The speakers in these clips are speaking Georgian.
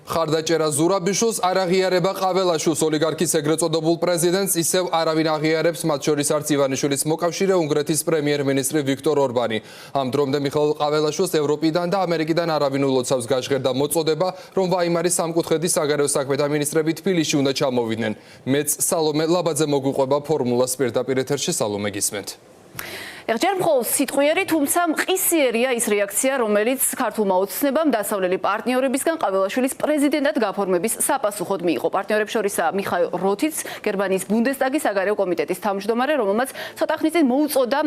ხარდაჭერა ზურაბიშვილს არ აღიარება ყაველაშვილს ოლიგარქის ეგრეთ წოდებულ პრეზიდენტს ისევ არავინ აღიარებს მათ შორის არც ივანიშვილის მოკავშირე უნგრეთის პრემიერ-მინისტრი ვიქტორ ორბანი. Ამ დრომდე მიხეილ ყაველაშვილს ევროპიდან და ამერიკიდან არავინ ულოცავს გაჟღერდა მოწოდება, რომ ვაიმარის სამკუთხედის საგარეო საქმეთა მინისტრები თბილისში უნდა ჩამოვიდნენ. მეც სალომე ლაბაძე მოგვიყვება ფორმულას პირდაპირ ეთერში. სალომე, გისმენთ. ჯერ მხოლოდ სიტყვიერი, თუმცა მყისიერია ის რეაქცია, რომელიც ქართულმა ოცნებამ დასავლელი პარტნიორებისგან ყაველაშვილის პრეზიდენტად გაფორმების საპასუხოდ მიიღო. პარტნიორებს შორისაა მიხაილ როთიც, გერმანიის ბუნდესტაგის საგარეო კომიტეტის თავმჯდომარე, რომელმაც ცოტა ხნის წინ მოუწოდა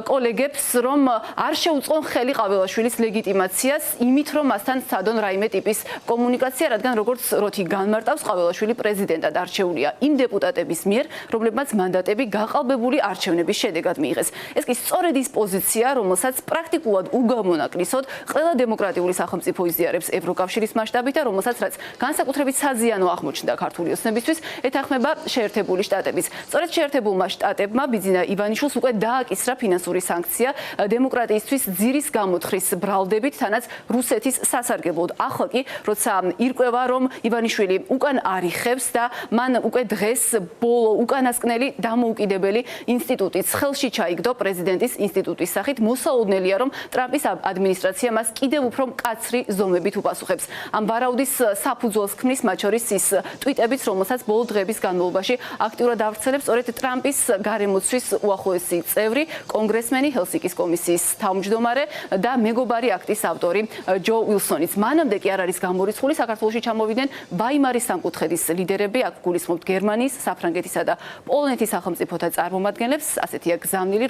კოლეგებს, რომ არ შეუწყონ ხელი ყაველაშვილის ლეგიტიმაციას, იმით რომ მასთან სცადონ რაიმე ტიპის კომუნიკაცია, რადგან როგორც როთი განმარტავს, ყაველაშვილი პრეზიდენტად არჩეულია იმ დეპუტატების მიერ, რომლებმაც მანდატები გაყალბებული არჩევნების შედეგად მიიღეს. ეს კი სწორედ ის პოზიცია, რომელსაც პრაქტიკულად უგამონაკლისოდ ყველა დემოკრატიული სახელმწიფო იზიარებს ევროკავშირის მასშტაბით და რომელსაც რაც განსაკუთრებით საზიანო აღმოჩნდა ქართული ოცნებისთვის, ეთანხმება შეერთებული შტატების. სწორედ შეერთებულმა შტატებმა ბიძინა ივანიშვილს უკვე დააკისრა ფინანსური სანქცია დემოკრატიისთვის ძირის გამოთხრის ბრალდებით, თანაც რუსეთის სასარგებლოდ. ახლა კი, როცა ირკვევა, რომ ივანიშვილი უკან არიხევს და მან უკვე დღეს ბოლო უკანასკნელი დამოუკიდებელი ინსტიტუტიც ხელში ჩაიგდო პრეზიდენტის ინსტიტუტის სახით, მოსაოდნელია, რომ ტრამპის ადმინისტრაცია მას კიდევ უფრო მკაცრი ზომებით უპასუხებს. ამ ვარაუდის საფუძველს ქმნის მათ შორის ის ტვიტებიც, რომელსაც ბოლო დღეების განმავლობაში აქტიურად ავრცელებს სწორედ ტრამპის გარემოცვის უახლოესი წევრი, კონგრესმენი, ჰელსინკის კომისიის თავმჯდომარე და მეგობარი აქტის ავტორი ჯო უილსონიც. მანამდე კი არ არის გამორიცხული საქართველოში ჩამოვიდნენ ვაიმარის სამკუთხედის ლიდერები, აქ გულისხმობთ გერმანიის, საფრანგეთისა და პოლონეთის სახელმწიფოთა წარმომადგენლებს, ასეთია გზავნილი,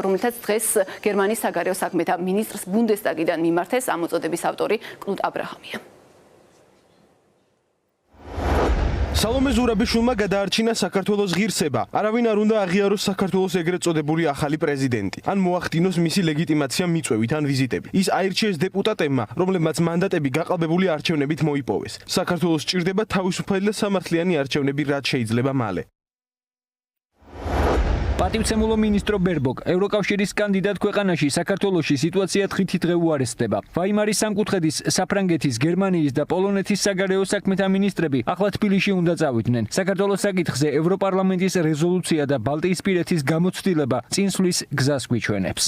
რომელთაც დღეს გერმანიის საგარეო საქმეთა მინისტრს ბუნდესტაგიდან მიმართეს. ამ მოწოდების ავტორი კნუტ აბრაჰამია. სალომე ზურაბიშვილმა გადაარჩინა საქართველოს ღირსება. არავინ არ უნდა აღიაროს საქართველოს ეგრეთ წოდებული ახალი პრეზიდენტი. ან მოახდინოს მისი ლეგიტიმაცია მიწვევით ან ვიზიტები. ის აირჩიეს დეპუტატებმა, რომლებმაც მანდატები გაყალბებული არჩევნებით მოიპოვეს. საქართველოს სჭირდება თავისუფალი და სამართლიანი არჩევნები, რაც შეიძლება მალე. პატივცემულო მინისტრო ბერბოკ, ევროკავშირის კანდიდატ ქვეყანაში საქართველოში სიტუაცია დღითი დღე უარესდება. ვაიმარის სამკუთხედის, საფრანგეთის, გერმანიის და პოლონეთის საგარეო საქმეთა მინისტრები ახლა თბილისში უნდა წავიდნენ. საქართველოს საკითხზე ევროპარლამენტის რეზოლუცია და ბალტიისპირეთის გამოცდილება წინსვლის გზას გვიჩვენებს.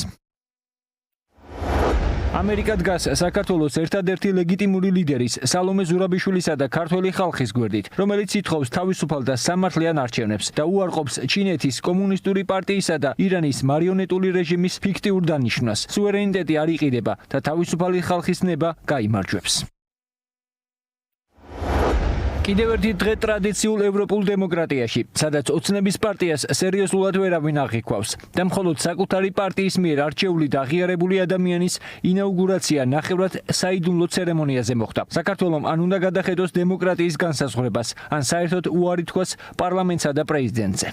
ამერიკა დგას საქართველოს ერთადერთი ლეგიტიმური ლიდერის სალომე ზურაბიშვილისა და ქართველი ხალხის გვერდით, რომელიც ითხოვს თავისუფალ და სამართლიან არჩევნებს და უარყოფს ჩინეთის კომუნისტური პარტიისა და ირანის მარიონეტული რეჟიმის ფიქტიურ დანიშვნას. სუვერენიტეტი არ იყიდება და თავისუფალი ხალხის ნება გაიმარჯვებს. კიდევ ერთი დღე ტრადიციულ ევროპულ დემოკრატიაში, სადაც ოცნების პარტიას სერიოზულად ვერავინ აღიქვავს და მხოლოდ საკუთარი პარტიის მიერ არჩეული და აღიარებული ადამიანის ინაუგურაცია ნახევრად საიდუმლო ცერემონიაზე მოხდა. საქართველომ ან უნდა გადახედოს დემოკრატიის განსაზღვრებას, ან საერთოდ უარი თქვას პარლამენტსა და პრეზიდენტზე.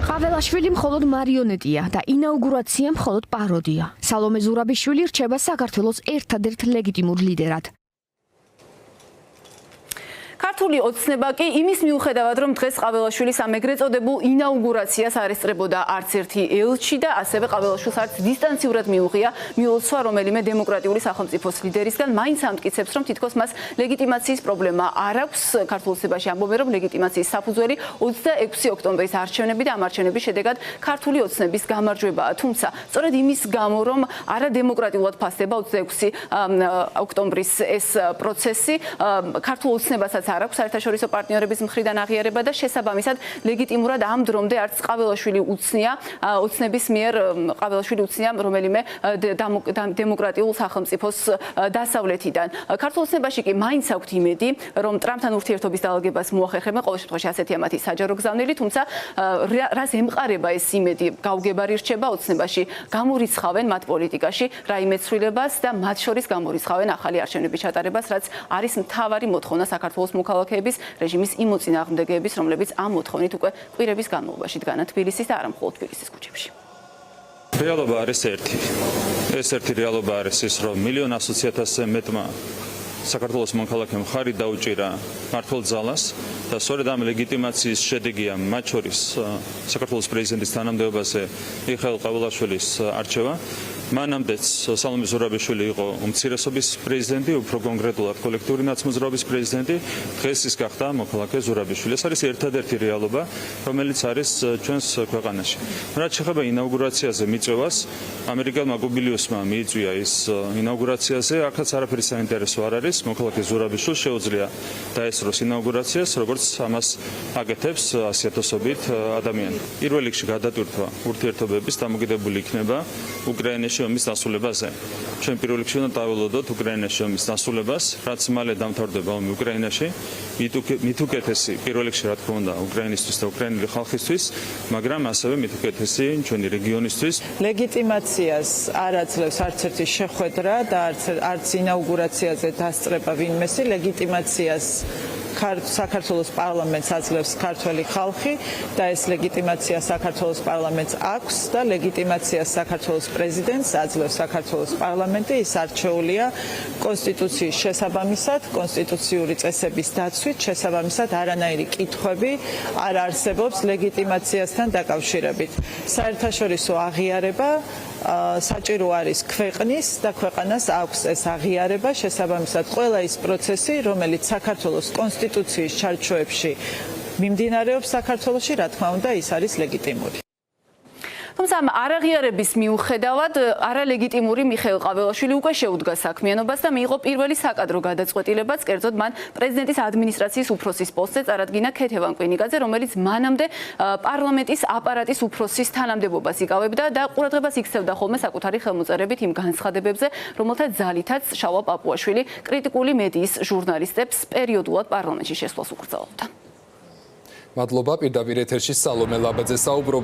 ყაველაშვილი მხოლოდ მარიონეტია და ინაუგურაცია მხოლოდ პაროდია. სალომე ზურაბიშვილი რჩება საქართველოს ერთადერთ ლეგიტიმურ ლიდერად. ქართული ოცნება კი იმის მიუხედავად, რომ დღეს ყაველაშვილის ამ ეგრეთ წოდებულ ინაუგურაციას არ ესწრებოდა არც ერთი ელჩი და ასევე ყაველაშვილს არც დისტანციურად მიუღია მიულოცვა რომელიმე დემოკრატიული სახელმწიფოს ლიდერისგან, მაინც ამტკიცებს, რომ თითქოს მას ლეგიტიმაციის პრობლემა არ აქვს. ქართულ ოცნებაში ამბობენ, რომ ლეგიტიმაციის საფუძველი 26 ოქტომბრის არჩევნები და ამ არჩევნების შედეგად ქართული ოცნების გამარჯვებაა. თუმცა, სწორედ იმის გამო, რომ არადემოკრატიულად ფასდება 26 ოქტომბრის ეს პროცესი, ქართულ ოცნებასაც არ აქვს საერთაშორისო პარტნიორების მხრიდან აღიარება და შესაბამისად ლეგიტიმურად ამ დრომდე არც ყაველაშვილი უცნია ოცნების მიერ ყაველაშვილი უცნია რომელიმე დემოკრატიულ სახელმწიფოს დასავლეთიდან. ქართულ ოცნებაში კი მაინც აქვთ იმედი, რომ ტრამპთან ურთიერთობის დაალგებას მოახერხებენ, ყოველ შემთხვევაში ასეთია მათი საჯარო გზავნილი, თუმცა რას ემყარება ეს იმედი გაუგებარი რჩება ოცნებაში, გამორიცხავენ მათ პოლიტიკაში რაიმე ცვლილებას და მათ შორის გამორიცხავენ ახალი არჩევნების ჩატარებას, რაც არის მთავარი მოთხოვნა საქართველოს მოქალაქეების რეჟიმის იმ მოწინააღმდეგეების, რომლებიც ამ მოთხოვნით უკვე კვირების განმავლობაში დგანან თბილისის და არა მხოლოდ თბილისის ქუჩებში. რეალობა არის ერთი. ეს ერთი რეალობა არის ის, რომ 1,100,000-ზე მეტმა საქართველოს მოქალაქემ ხარი დაუჭირა მართლ ძალას და სწორედ ამ ლეგიტიმაციის შედეგია მათ შორის საქართველოს პრეზიდენტის თანამდებობაზე მიხეილ ყაველაშვილის არჩევა. მანამდეც სალომე ზურაბიშვილი იყო უმცირესობის პრეზიდენტი, უფრო კონკრეტულად კოლექტიური ნაცმოძრაობის პრეზიდენტი, დღეს ის გახდა მოქალაქე ზურაბიშვილი. ეს არის ერთადერთი რეალობა, რომელიც არის ჩვენს ქვეყანაში. რაც შეეხება ინაუგურაციაზე მიწვევას, ამერიკელმა გუბილიუსმა მიიწვია ის ინაუგურაციაზე, აქაც არაფერი საინტერესო არ არის, მოქალაქე ზურაბიშვილს შეუძლია დაესწროს ინაუგურაციას, როგორც ამას აკეთებს 100,000-ობით ადამიანი. პირველ რიგში გადატვირთვა ურთიერთობების დამოკიდებული იქნება უკრაინაში ომის დასრულებაზე. ჩვენ პირველ რიგში უნდა დაველოდოთ უკრაინაში ომის დასრულებას, რაც მალე დამთავრდება ომი უკრაინაში. მით უკეთესი პირველ რიგში რა თქმა უნდა უკრაინისთვის და უკრაინული ხალხისთვის, მაგრამ ასევე მით უკეთესი ჩვენი რეგიონისთვის. ლეგიტიმაციას არ აძლევს არც ერთი შეხვედრა და არც ინაუგურაციაზე დასწრება ვინმესი, ლეგიტიმაციას საქართველოს პარლამენტს აძლევს ქართველი ხალხი და ეს ლეგიტიმაცია საქართველოს პარლამენტს აქვს და ლეგიტიმაციას საქართველოს პრეზიდენტს აძლევს საქართველოს პარლამენტი. ის არჩეულია კონსტიტუციის შესაბამისად, კონსტიტუციური წესების დაცვით, შესაბამისად არანაირი კითხვები არ არსებობს ლეგიტიმაციასთან დაკავშირებით. საერთაშორისო აღიარება საჭირო არის ქვეყნის და ქვეყანას აქვს ეს აღიარება, შესაბამისად ყველა ის პროცესი, რომელიც საქართველოს კონსტიტუციის ჩარჩოებში მიმდინარეობს საქართველოში, რა თქმა უნდა, ის არის ლეგიტიმური. თუმცა ამ არაღიარების მიუხედავად არალეგიტიმური მიხეილ ყაველაშვილი უკვე შეუდგა საქმიანობას და მიიღო პირველი საკადრო გადაწყვეტილებაც, კერძოდ მან პრეზიდენტის ადმინისტრაციის უფროსის პოსტზე წარადგინა ქეთევან კვინიკაძე, რომელიც მანამდე პარლამენტის აპარატის უფროსის თანამდებობას იკავებდა და ყურადღებას იქცევდა ხოლმე საკუთარი ხელმოწერებით იმ განცხადებებზე, რომელთა ძალითაც შავა პაპუაშვილი კრიტიკული მედიის ჟურნალისტებს პერიოდულად პარლამენტში შესვლას უკრძალავდა. მადლობა, პირდაპირ ეთერში სალომე ლაბაძე საუბრობდა